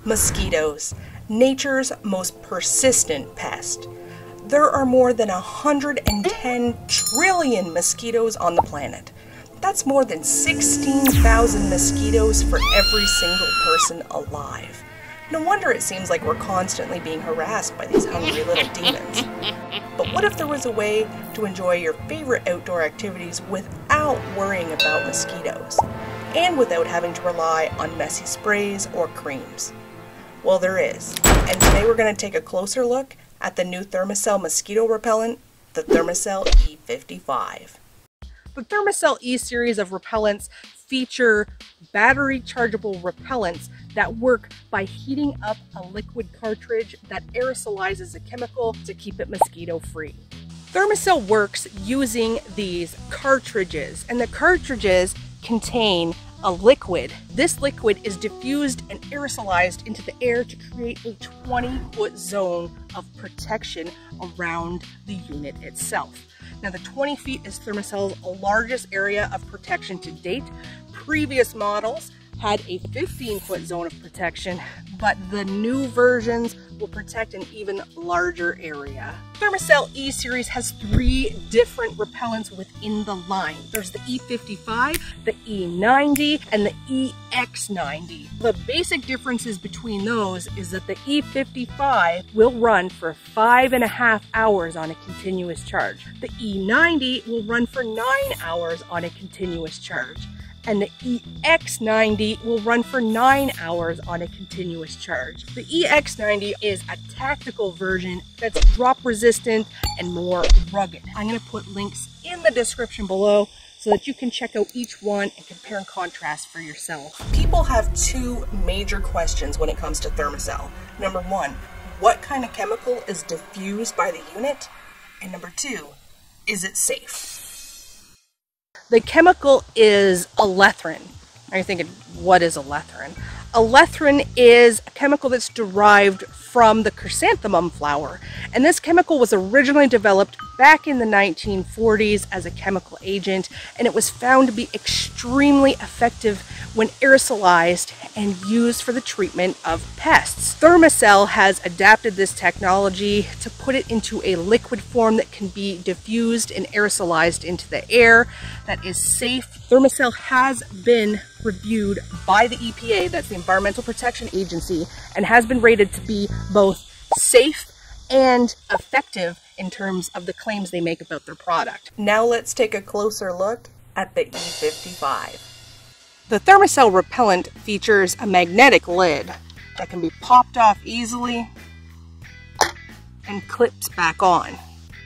Mosquitoes, nature's most persistent pest. There are more than 110 trillion mosquitoes on the planet. That's more than 16,000 mosquitoes for every single person alive. No wonder it seems like we're constantly being harassed by these hungry little demons. But what if there was a way to enjoy your favorite outdoor activities without worrying about mosquitoes, and without having to rely on messy sprays or creams? Well, there is, and today we're going to take a closer look at the new Thermacell Mosquito Repellent, the Thermacell E55. The Thermacell E series of repellents feature battery chargeable repellents that work by heating up a liquid cartridge that aerosolizes a chemical to keep it mosquito free. Thermacell works using these cartridges, and the cartridges contain a liquid. This liquid is diffused and aerosolized into the air to create a 20-foot zone of protection around the unit itself. Now, the 20 feet is Thermacell's largest area of protection to date. Previous models had a 15-foot zone of protection, but the new versions will protect an even larger area. Thermacell E series has 3 different repellents within the line. There's the E55, the E90, and the EX90. The basic differences between those is that the E55 will run for 5.5 hours on a continuous charge. The E90 will run for 9 hours on a continuous charge. And the EX90 will run for 9 hours on a continuous charge. The EX90 is a tactical version that's drop resistant and more rugged. I'm going to put links in the description below so that you can check out each one and compare and contrast for yourself. People have 2 major questions when it comes to Thermacell. Number 1, what kind of chemical is diffused by the unit? And number 2, is it safe? The chemical is elethrine. Are you thinking, what is elethrine? Elethrine is a chemical that's derived from the chrysanthemum flower. And this chemical was originally developed back in the 1940s as a chemical agent, and it was found to be extremely effective when aerosolized and used for the treatment of pests. Thermacell has adapted this technology to put it into a liquid form that can be diffused and aerosolized into the air, that is safe. Thermacell has been reviewed by the EPA, that's the Environmental Protection Agency, and has been rated to be both safe and effective in terms of the claims they make about their product. Now let's take a closer look at the E55. The Thermacell Repellent features a magnetic lid that can be popped off easily and clips back on.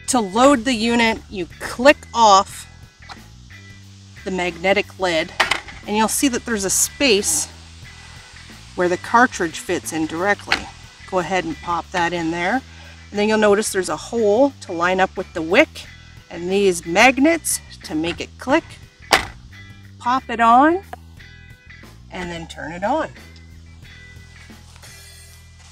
To load the unit, you click off the magnetic lid, and you'll see that there's a space where the cartridge fits in directly. Go ahead and pop that in there. And then you'll notice there's a hole to line up with the wick, and these magnets to make it click. Pop it on, and then turn it on.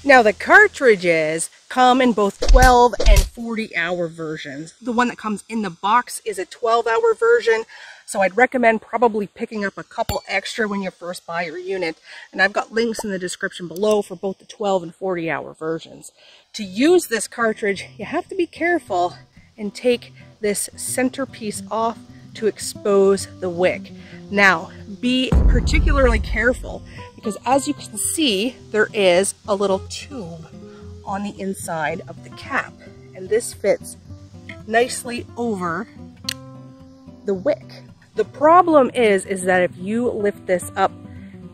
Now, the cartridges come in both 12 and 40-hour versions. The one that comes in the box is a 12-hour version, so I'd recommend probably picking up a couple extra when you first buy your unit. And I've got links in the description below for both the 12 and 40-hour versions. To use this cartridge, you have to be careful and take this centerpiece off to expose the wick. Now, be particularly careful because, as you can see, there is a little tube on the inside of the cap, and this fits nicely over the wick. The problem is that if you lift this up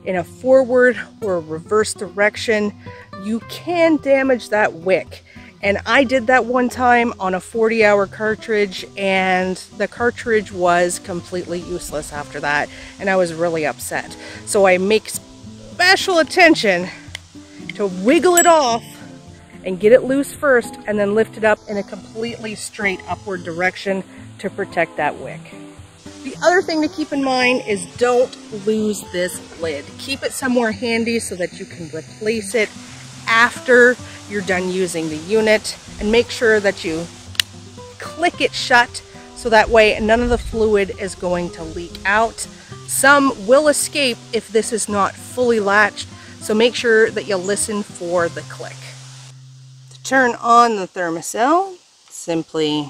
in a forward or reverse direction, you can damage that wick. And I did that one time on a 40-hour cartridge, and the cartridge was completely useless after that, and I was really upset. So I make special attention to wiggle it off and get it loose first, and then lift it up in a completely straight upward direction to protect that wick. The other thing to keep in mind is don't lose this lid. Keep it somewhere handy so that you can replace it after you're done using the unit, and make sure that you click it shut so that way none of the fluid is going to leak out. Some will escape if this is not fully latched, So make sure that you listen for the click. To turn on the Thermacell, simply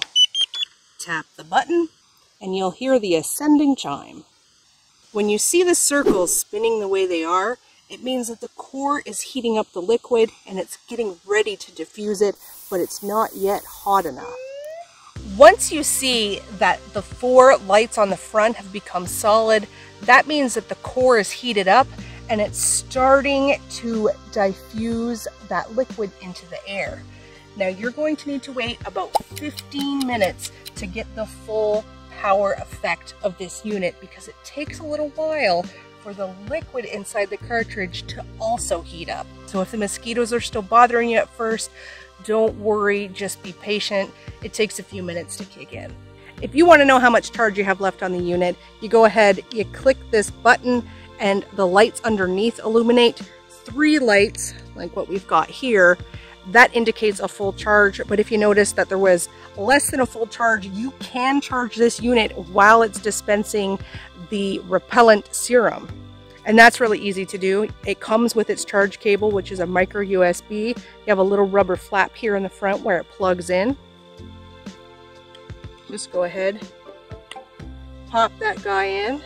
tap the button and you'll hear the ascending chime. When you see the circles spinning the way they are, it means that the core is heating up the liquid and it's getting ready to diffuse it, but it's not yet hot enough. Once you see that the 4 lights on the front have become solid, that means that the core is heated up and it's starting to diffuse that liquid into the air. Now you're going to need to wait about 15 minutes to get the full power effect of this unit because it takes a little while for the liquid inside the cartridge to also heat up. So if the mosquitoes are still bothering you at first, don't worry, just be patient. It takes a few minutes to kick in. If you want to know how much charge you have left on the unit, you go ahead, you click this button and the lights underneath illuminate. 3 lights, like what we've got here, that indicates a full charge. But if you notice that there was less than a full charge, you can charge this unit while it's dispensing the repellent serum. And that's really easy to do. It comes with its charge cable, which is a micro USB. You have a little rubber flap here in the front where it plugs in. Just go ahead, pop that guy in,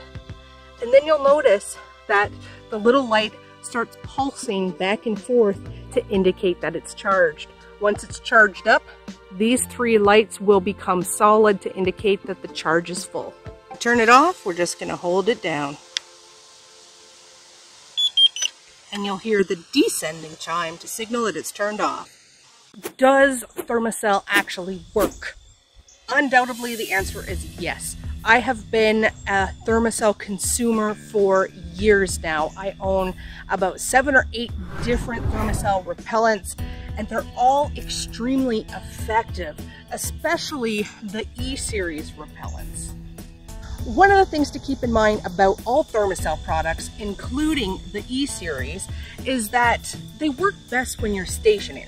and then you'll notice that the little light starts pulsing back and forth to indicate that it's charged. Once it's charged up, these 3 lights will become solid to indicate that the charge is full. Turn it off, we're just going to hold it down. And you'll hear the descending chime to signal that it's turned off. Does Thermacell actually work? Undoubtedly, the answer is yes. I have been a Thermacell consumer for years now. I own about 7 or 8 different Thermacell repellents, and they're all extremely effective, especially the E-series repellents. One of the things to keep in mind about all Thermacell products, including the E-series, is that they work best when you're stationary.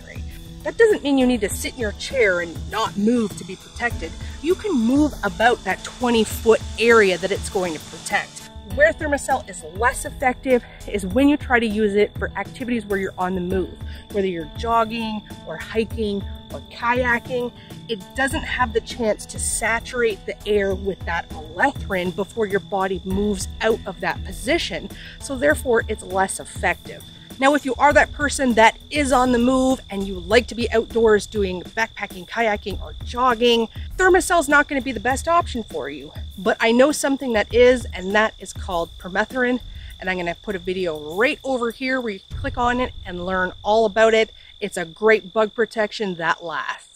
That doesn't mean you need to sit in your chair and not move to be protected. You can move about that 20-foot area that it's going to protect. Where Thermacell is less effective is when you try to use it for activities where you're on the move. Whether you're jogging or hiking or kayaking, it doesn't have the chance to saturate the air with that electrin before your body moves out of that position. So therefore, it's less effective. Now, if you are that person that is on the move and you like to be outdoors doing backpacking, kayaking, or jogging, Thermacell is not going to be the best option for you. But I know something that is, and that is called permethrin. And I'm going to put a video right over here where you can click on it and learn all about it. It's a great bug protection that lasts.